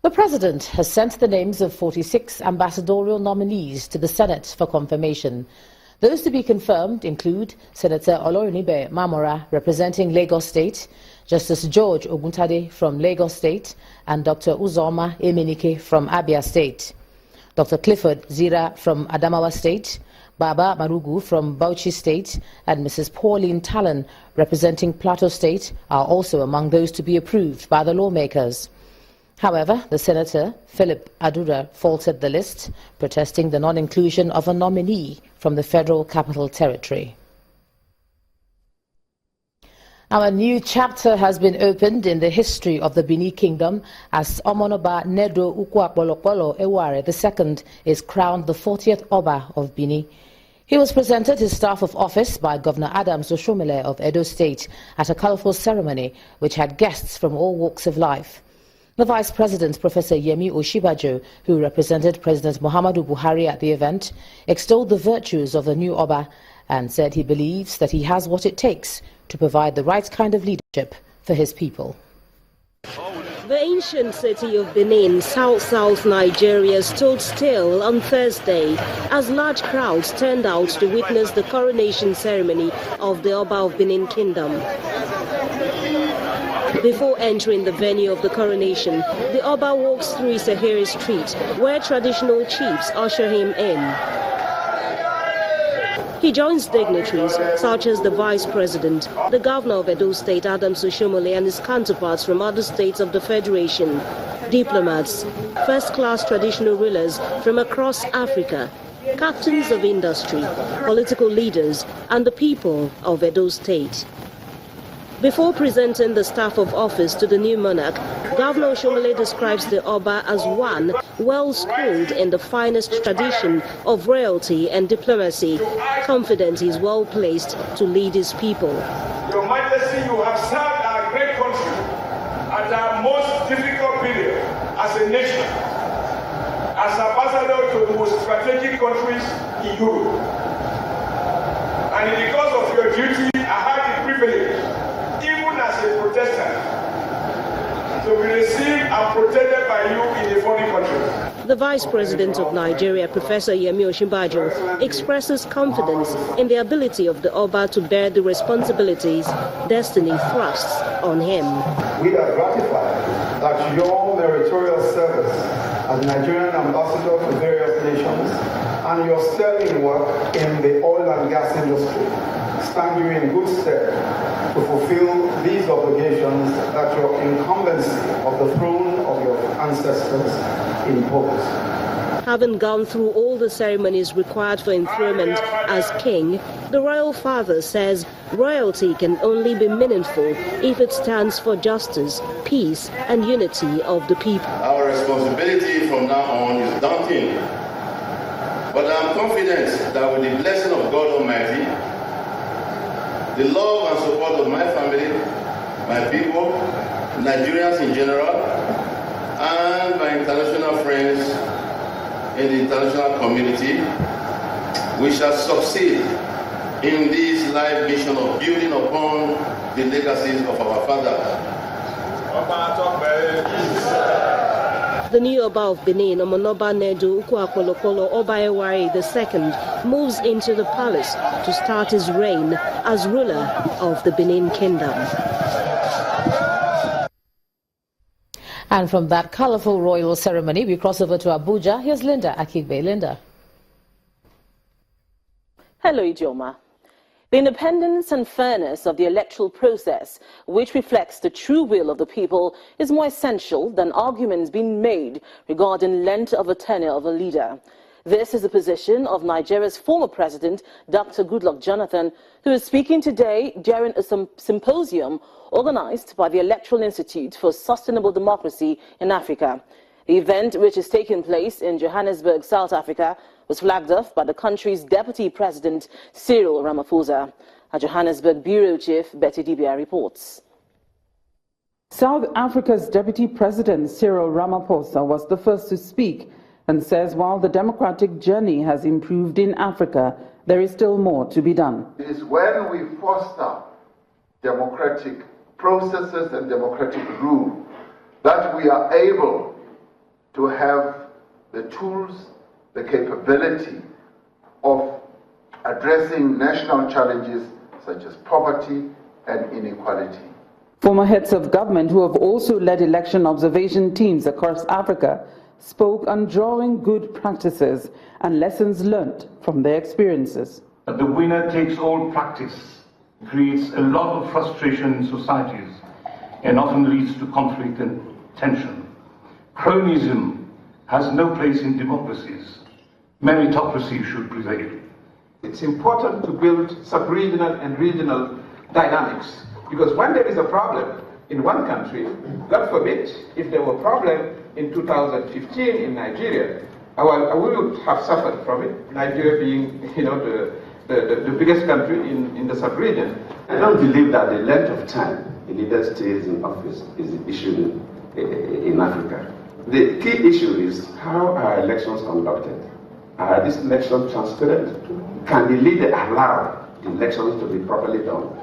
The President has sent the names of 46 ambassadorial nominees to the Senate for confirmation. Those to be confirmed include Senator Olorunibe Mamora, representing Lagos State, Justice George Oguntade from Lagos State, and Dr. Uzoma Emenike from Abia State. Dr. Clifford Zira from Adamawa State, Baba Marugu from Bauchi State, and Mrs. Pauline Talon, representing Plateau State, are also among those to be approved by the lawmakers. However, the Senator, Philip Adura, faltered the list, protesting the non-inclusion of a nominee from the Federal Capital Territory. Our new chapter has been opened in the history of the Benin Kingdom as Omonoba Nedo Ukwabolokpolo Ewuare II is crowned the 40th Oba of Benin. He was presented his staff of office by Governor Adams Oshomole of Edo State at a colorful ceremony which had guests from all walks of life. The Vice President, Professor Yemi Oshibajo, who represented President Muhammadu Buhari at the event, extolled the virtues of the new Oba and said he believes that he has what it takes to provide the right kind of leadership for his people. The ancient city of Benin, south Nigeria, stood still on Thursday as large crowds turned out to witness the coronation ceremony of the Oba of Benin Kingdom. Before entering the venue of the coronation, the Oba walks through Isahere Street, where traditional chiefs usher him in. He joins dignitaries such as the Vice President, the Governor of Edo State, Adams Oshomole, and his counterparts from other states of the Federation, diplomats, first-class traditional rulers from across Africa, captains of industry, political leaders, and the people of Edo State. Before presenting the staff of office to the new monarch, Governor Oshomole describes the Oba as one well-schooled in the finest tradition of royalty and diplomacy, confident he is well-placed to lead his people. Your Majesty, you have served our great country at our most difficult period as a nation, as ambassador to the most strategic countries in Europe. And because of your duty, I had the privilege, as a Protestant, to be received and protected by you in a foreign country. The Vice President of Nigeria, Professor Yemi Oshibajo, expresses confidence in the ability of the Oba to bear the responsibilities destiny thrusts on him. We are gratified that your meritorious service as Nigerian ambassador to various nations and your sterling work in the oil and gas industry stand you in good stead to fulfill these obligations that your incumbency of the throne of your ancestors imposed. Having gone through all the ceremonies required for enthronement as king, the royal father says royalty can only be meaningful if it stands for justice, peace, and unity of the people. Our responsibility from now on is daunting, but I am confident that with the blessing of God Almighty, the love and support of my family, my people, Nigerians in general, and my international friends in the international community, we shall succeed in this life mission of building upon the legacies of our fathers. The new Oba of Benin, Omonoba Nedo Ukwabolokpolo Oba Ewuare II, moves into the palace to start his reign as ruler of the Benin Kingdom. And from that colorful royal ceremony, we cross over to Abuja. Here's Linda Akigbe. Linda. Hello, Ijeoma. The independence and fairness of the electoral process, which reflects the true will of the people, is more essential than arguments being made regarding length of a tenure of a leader. This is the position of Nigeria's former president, Dr. Goodluck Jonathan, who is speaking today during a symposium organized by the Electoral Institute for Sustainable Democracy in Africa. The event, which is taking place in Johannesburg, South Africa, was flagged off by the country's Deputy President, Cyril Ramaphosa. Our Johannesburg Bureau Chief, Betty Dibia, reports. South Africa's Deputy President, Cyril Ramaphosa, was the first to speak and says while the democratic journey has improved in Africa, there is still more to be done. It is when we foster democratic processes and democratic rule that we are able to have the tools, the capability of addressing national challenges such as poverty and inequality. Former heads of government who have also led election observation teams across Africa spoke on drawing good practices and lessons learned from their experiences. The winner-takes-all practice creates a lot of frustration in societies and often leads to conflict and tension. Cronyism has no place in democracies. Meritocracy should prevail. It's important to build sub-regional and regional dynamics, because when there is a problem in one country, God forbid, if there were a problem in 2015 in Nigeria, we would have suffered from it, Nigeria being the biggest country in the sub-region. I don't believe that the length of time a leader stays in office is the issue in Africa. The key issue is how are elections conducted? Are these elections transparent? Can the leader allow the elections to be properly done?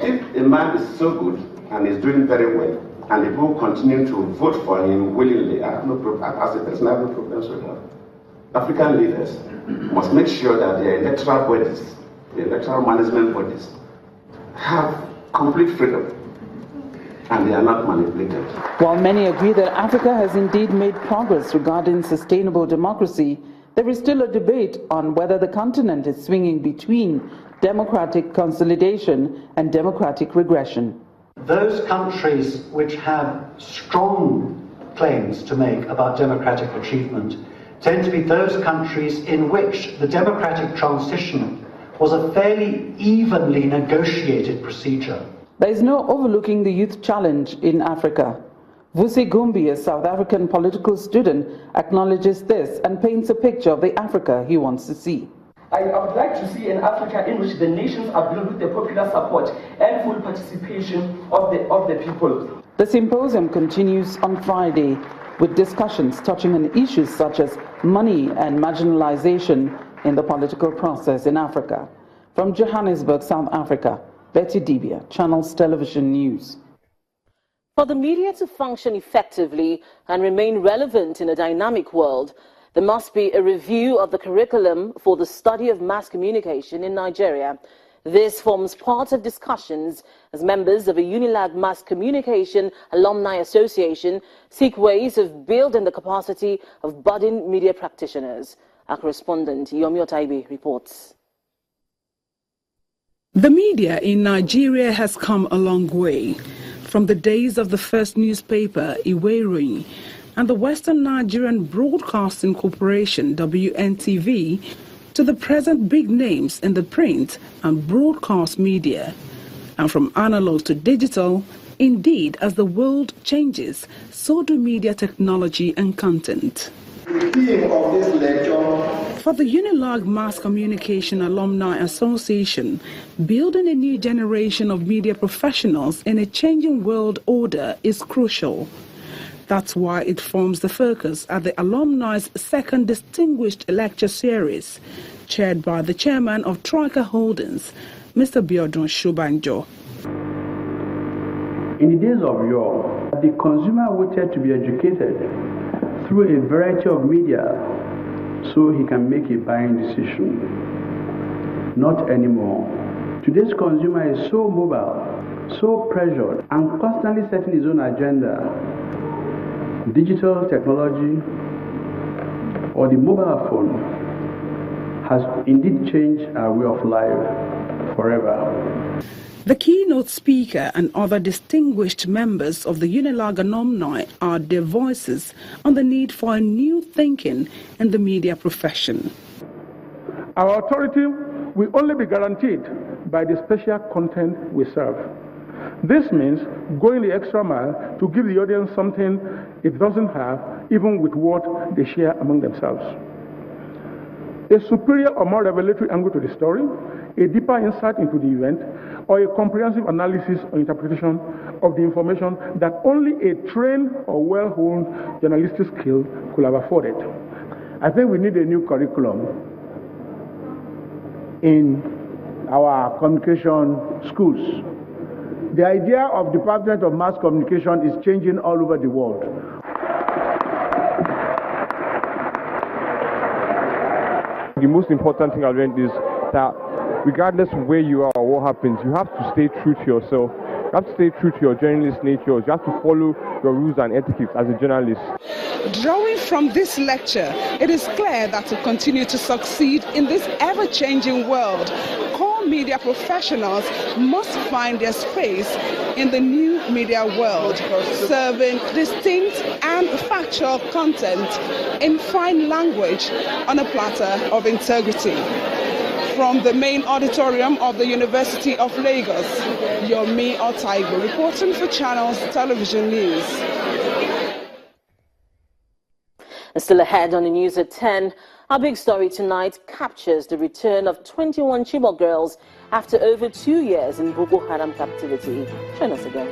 If a man is so good and is doing very well, and the people continue to vote for him willingly, I have no problem. As a person, I have no problems with that. African leaders must make sure that their electoral bodies, the electoral management bodies, have complete freedom and they are not manipulated. While many agree that Africa has indeed made progress regarding sustainable democracy, there is still a debate on whether the continent is swinging between democratic consolidation and democratic regression. Those countries which have strong claims to make about democratic achievement tend to be those countries in which the democratic transition was a fairly evenly negotiated procedure. There is no overlooking the youth challenge in Africa. Vusi Gumbi, a South African political student, acknowledges this and paints a picture of the Africa he wants to see. I would like to see an Africa in which the nations are built with the popular support and full participation of the people. The symposium continues on Friday with discussions touching on issues such as money and marginalization in the political process in Africa. From Johannesburg, South Africa, Betty Dibia, Channels Television News. For the media to function effectively and remain relevant in a dynamic world, there must be a review of the curriculum for the study of mass communication in Nigeria. This forms part of discussions as members of a UNILAG Mass Communication Alumni Association seek ways of building the capacity of budding media practitioners. Our correspondent Yomi Otaibi reports. The media in Nigeria has come a long way. From the days of the first newspaper, Ewuare, and the Western Nigerian Broadcasting Corporation, WNTV, to the present big names in the print and broadcast media. And from analog to digital, indeed, as the world changes, so do media technology and content. The theme of this lecture: for the UNILAG Mass Communication Alumni Association, building a new generation of media professionals in a changing world order is crucial. That's why it forms the focus at the alumni's second distinguished lecture series, chaired by the chairman of Troika Holdings, Mr. Biodun Shobanjo. In the days of yore, the consumer wanted to be educated through a variety of media so he can make a buying decision. Not anymore. Today's consumer is so mobile, so pressured, and constantly setting his own agenda. Digital technology or the mobile phone has indeed changed our way of life forever. The keynote speaker and other distinguished members of the UNILAG alumni are their voices on the need for a new thinking in the media profession. Our authority will only be guaranteed by the special content we serve. This means going the extra mile to give the audience something it doesn't have, even with what they share among themselves. A superior or more revelatory angle to the story, a deeper insight into the event, or a comprehensive analysis or interpretation of the information that only a trained or well-honed journalistic skill could have afforded. I think we need a new curriculum in our communication schools. The idea of Department of Mass Communication is changing all over the world. The most important thing I learned is that regardless of where you are or what happens, you have to stay true to yourself. You have to stay true to your journalist nature. You have to follow your rules and etiquette as a journalist. Drawing from this lecture, it is clear that to continue to succeed in this ever-changing world, core media professionals must find their space in the new media world, serving distinct and factual content in fine language on a platter of integrity. From the main auditorium of the University of Lagos, Yomi Otaigo reporting for Channels Television News. And still ahead on the news at 10, our big story tonight captures the return of 21 Chibok girls after over 2 years in Boko Haram captivity. Join us again.